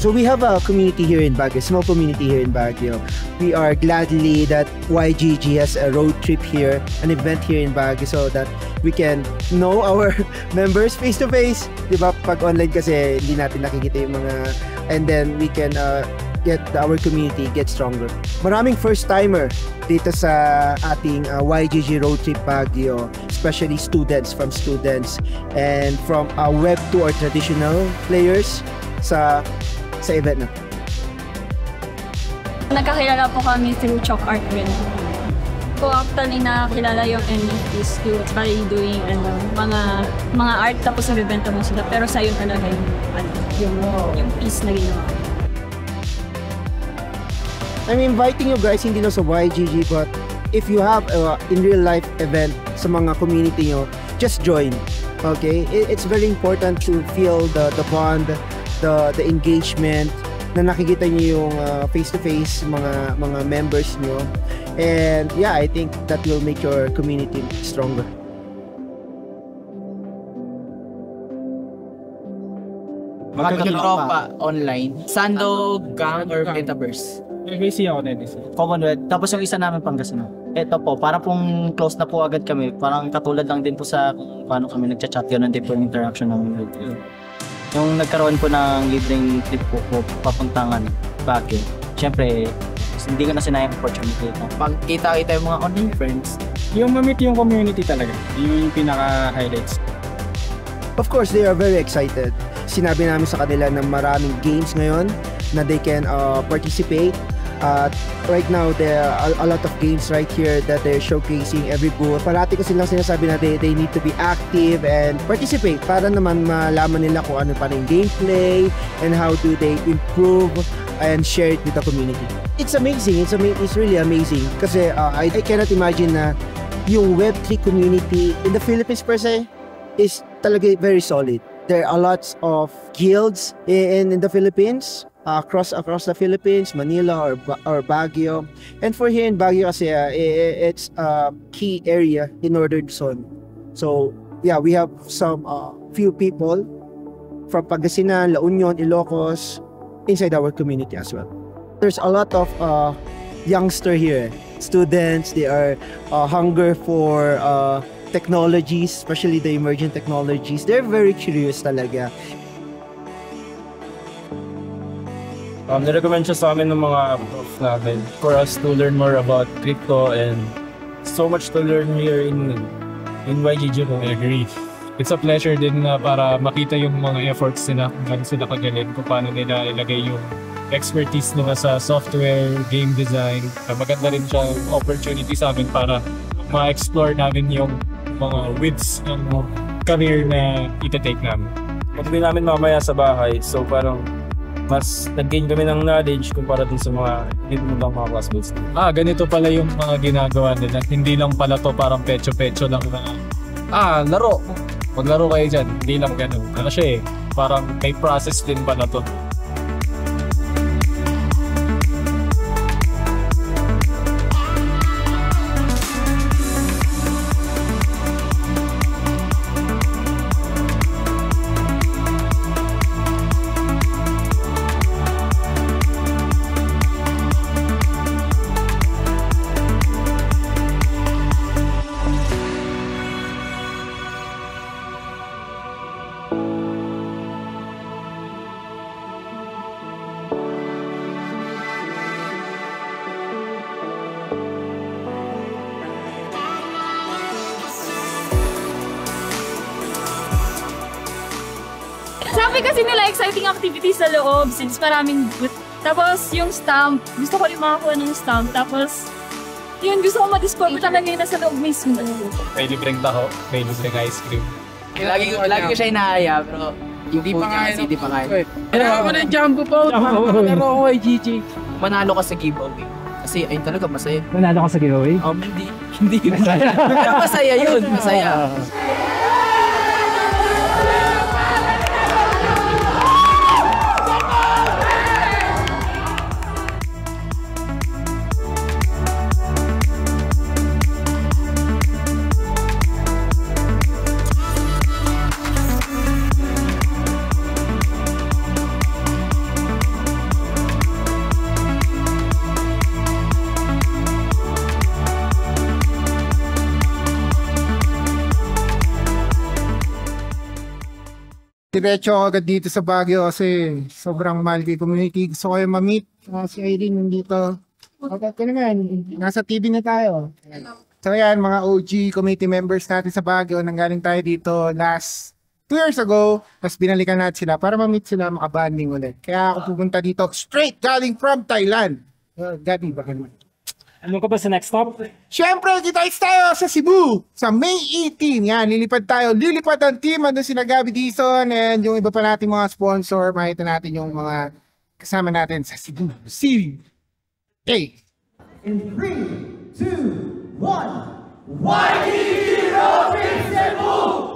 So we have a community here in Baguio, small community here in Baguio. We are gladly that YGG has a road trip here, an event here in Baguio, so that we can know our members face to face. Diba? Pag online kasi hindi natin nakikita yung mga, and then we can get our community get stronger. Maraming first timer dito sa ating YGG road trip Baguio, especially students and from web to our traditional players sa event na. Nagkakilala po kami through Chalk Art Win. Po actually nakakilala yung NFTs by doing mga art tapos nabibenta mo sila, pero sa'yo talaga yung piece na ginawa. I'm inviting you guys hindi lang sa YGG, but if you have in real life event sa mga community nyo, just join. Okay? It's very important to feel the bond, the engagement, na nakikita nyo yung face-to-face mga members nyo. And yeah, I think that will make your community stronger. Magkatropa online, Sandog, Gang, or Metaverse. NBC ako na NBC. Commonwealth. Tapos yung isa namin Pangasinan. Ito po, parang pong close na po agad kami. Parang katulad lang din po sa kung paano kami nagchat-chat yun. Hindi po yung interaction namin. Yung nagkaroon po ng libreng trip po papuntangan Baguio. Siyempre, hindi ko na sinayang opportunity. Pag kita-kita yung mga online friends. Yung ma-meet yung community talaga. Yun yung pinaka-highlights. Of course, they are very excited. Sinabi namin sa kanila na maraming games ngayon na they can participate. Right now, there are a lot of games right here that they're showcasing every booth. Parati kasi lang sinasabi na they need to be active and participate para naman malaman nila kung ano pa rin gameplay and how do they improve and share it with the community. It's amazing. It's really amazing kasi I cannot imagine na yung Web3 community in the Philippines per se is talaga very solid. There are lots of guilds in the Philippines. Across the Philippines, Manila or Baguio. And for here in Baguio kasi it's a key area in Northern Luzon. So yeah, we have some few people from Pangasinan, La Union, Ilocos inside our community as well. There's a lot of youngster here, students. They are hunger for technologies, especially the emerging technologies. They're very curious talaga. Nirecommend siya sa amin ng mga prof namin for us to learn more about crypto, and so much to learn here in YGG. I agree. It's a pleasure din na para makita yung mga efforts nila, kung paano sila kagaling, kung paano nila ilagay yung expertise nila sa software, game design. Maganda rin siya opportunity sa amin para ma-explore namin yung mga widths ng career na ita-take namin. Pag-uwi namin mamaya sa bahay, so parang mas nag-gain kami ng knowledge kumpara dun sa mga ibang mga classmates. Ganito pala yung mga ginagawa nila. Hindi lang pala to parang pecho-pecho lang na laro. Maglaro kayo dyan. Hindi lang ganun. Ano siya parang may process din pala to. Sabi kasi nila exciting activities sa loob since maraming booth. Tapos yung stamp, gusto ko rin makakuha ng stamp. Tapos yun, gusto ko ma-discover talaga yung nasa loob mismo. May libreng taho, may libreng ice cream. Lagi ko siya inaaya, pero yung food niya kasi hindi pa kaya. Pero ako ng jumbo po, pero ako ay GG. Manalo ka sa giveaway. Kasi ayun talaga, masaya. Nanalo ka sa giveaway? Hindi. Pero masaya yun, masaya. Diretso ako agad dito sa Baguio kasi sobrang mahal kay community. Gusto ko yung ma-meet. Si Irene nandito. Okay, ka naman. Nasa TV na tayo. So yan, mga OG committee members natin sa Baguio. Nanggaling tayo dito last 2 years ago. Tapos binalikan natin sila para ma-meet sila, makabanding ulit. Kaya ako pupunta dito straight galing from Thailand. Gabi, baka naman. Ano ka ba sa next stop? Siyempre, kita-kits tayo sa Cebu sa May 18. Yan, lilipad tayo. Lilipad ang team. Andun sila Gabby Dizon and yung iba pa natin mga sponsor. Makita natin yung mga kasama natin sa Cebu City. Okay. In 3, 2, 1. YGG Road in Cebu!